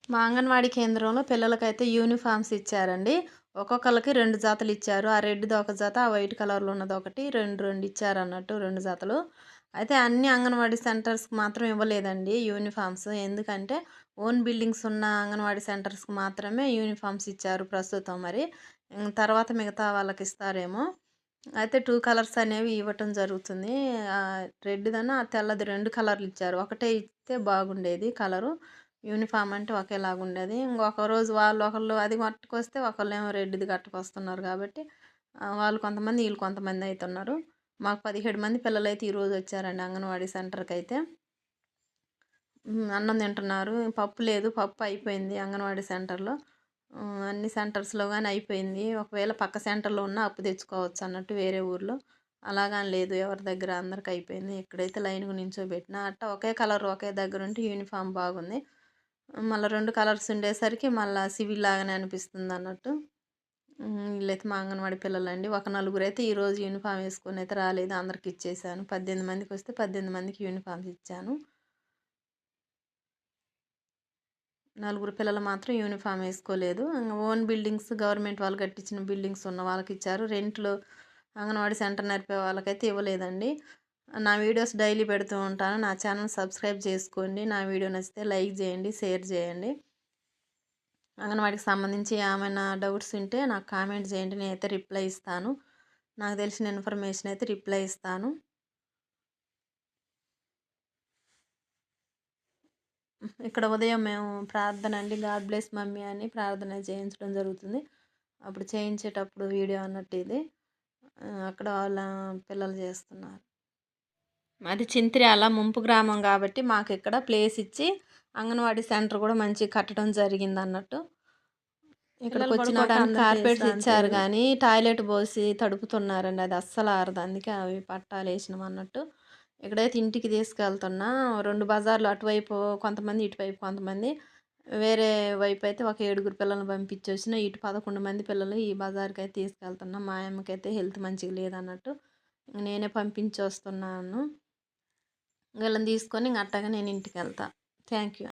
మా అంగన్వాడీ కేంద్రంలో పిల్లలకైతే యూనిఫామ్స్ ఇచ్చారండి. ఒక్కొక్కళ్ళకి 2 జతలు ఇచ్చారు. ఆ రెడ్‌ది ఒక జత, ఆ వైట్ కలర్‌లో ఉన్నదొకటి 2, 2 ఇచ్చారన్నట్టు 2 జతలు. అయితే అన్ని అంగన్వాడీ సెంటర్స్‌కి మాత్రం ఇవ్వలేదండి యూనిఫామ్స్. ఎందుకంటే ఓన్ బిల్డింగ్స్ ఉన్న అంగన్వాడీ సెంటర్స్‌కి మాత్రమే యూనిఫామ్స్ ఇచ్చారు ప్రస్తుతం మరి. తర్వాత మిగతా వాళ్ళకిస్తారేమో. అయితే 2 కలర్స్ అనేవి ఇవ్వటం జరుగుతుంది. రెడ్‌దను, ఆ తెల్లది 2 కలర్‌లు ఇచ్చారు. ఒకటే ఇస్తే బాగుండేది కలరు. యూనిఫామ్ అంటే ఒకేలాగుండేది. ఇంకొక రోజు వాళ్ళు ఒకళ్ళు అది కట్టుకొస్తే ఒకళ్ళేమో రెడ్‌ది కట్టుకొస్తున్నారు కాబట్టి వాళ్ళు కొంతమంది, ఈళ్ళు కొంతమంది అయితున్నారు. మాకు 17 మంది పిల్లలైతే ఈరోజు వచ్చారండి అంగన్వాడీ సెంటర్‌కైతే. అన్నం తింటున్నారు. పప్పు లేదు. పప్పు అయిపోయింది అంగన్వాడీ సెంటర్‌లో. అన్ని సెంటర్స్‌లో గాని అయిపోయింది. ఒకవేళ పక్క సెంటర్‌లో ఉన్నా అప్పు తెచ్చుకోవచ్చు అన్నట్టు వేరే ఊర్లో. అలాగని లేదు. ఎవరి దగ్గర అందరికి అయిపోయింది. ఇక్కడైతే లైన్‌గా నించోబెట్టినా. అట్టా ఒకే కలర్ ఒకే దగ్గరుంటే యూనిఫామ్ బాగుంది. మళ్ళా 2 కలర్స్ ఉండేసరికి మళ్ళా సివిల్ లాగానే అనిపిస్తుందన్నట్టు. వీళ్ళైతే మా అంగన్వాడీ పిల్లలండి. ఒక నలుగురైతే ఈరోజు యూనిఫామ్ ఏసుకొనైతే రాలేదు. అందరికి ఇచ్చేసాను. 18 మందికొస్తే 18 మందికి యూనిఫామ్స్ ఇచ్చాను. నలుగురు పిల్లలు మాత్రం యూనిఫామ్ ఏసుకోలేదు. ఓన్ బిల్డింగ్స్ గవర్నమెంట్ వాళ్ళు కట్టించిన బిల్డింగ్స్ ఉన్న వాళ్ళకిచ్చారు. రెంట్‌లో అంగన్వాడీ సెంటర్ నడిపే వాళ్ళకైతే ఇవ్వలేదండి. నా వీడియోస్ డైలీ పెడుతూ ఉంటాను. నా ఛానల్ సబ్స్క్రైబ్ చేసుకోండి. నా వీడియో నచ్చితే లైక్ చేయండి, షేర్ చేయండి. అంగన్వాడీకి సంబంధించి ఏమైనా డౌట్స్ ఉంటే నాకు కామెంట్ చేయండి. నేనైతే రిప్లై ఇస్తాను. నాకు తెలిసిన ఇన్ఫర్మేషన్ అయితే రిప్లై ఇస్తాను. ఇక్కడ ఉదయం మేము ప్రార్థన అండి, గాడ్ బ్లెస్ మమ్మీ అని ప్రార్థన చేయించడం జరుగుతుంది. అప్పుడు చేయించేటప్పుడు వీడియో అన్నట్టు ఇది. అక్కడ వాళ్ళ పిల్లలు చేస్తున్నారు. మాది చింతిర్యాల ముంపు గ్రామం కాబట్టి మాకు ఇక్కడ ప్లేస్ ఇచ్చి అంగన్వాడీ సెంటర్ కూడా మంచిగా కట్టడం జరిగిందన్నట్టు. ఇక్కడికి వచ్చినాక కార్పెట్స్ ఇచ్చారు కానీ టాయిలెట్ పోసి తడుపుతున్నారండి. అది అస్సలు ఆరదు. అందుకే అవి పట్టాలు వేసినాం అన్నట్టు. ఇక్కడైతే ఇంటికి తీసుకెళ్తున్నా. 2 బజార్లు అటువైపు కొంతమంది, ఇటువైపు కొంతమంది. వేరే వైపు అయితే ఒక 7 పిల్లల్ని పంపించొచ్చిన. ఇటు 11 మంది పిల్లలు ఈ బజార్‌కి అయితే తీసుకెళ్తున్నా. మా అమ్మకైతే హెల్త్ మంచిగా లేదన్నట్టు. నేనే పంపించొస్తున్నాను. వీళ్ళని తీసుకొని ఇంక అట్టాగా నేను ఇంటికెళ్తా. Thank you.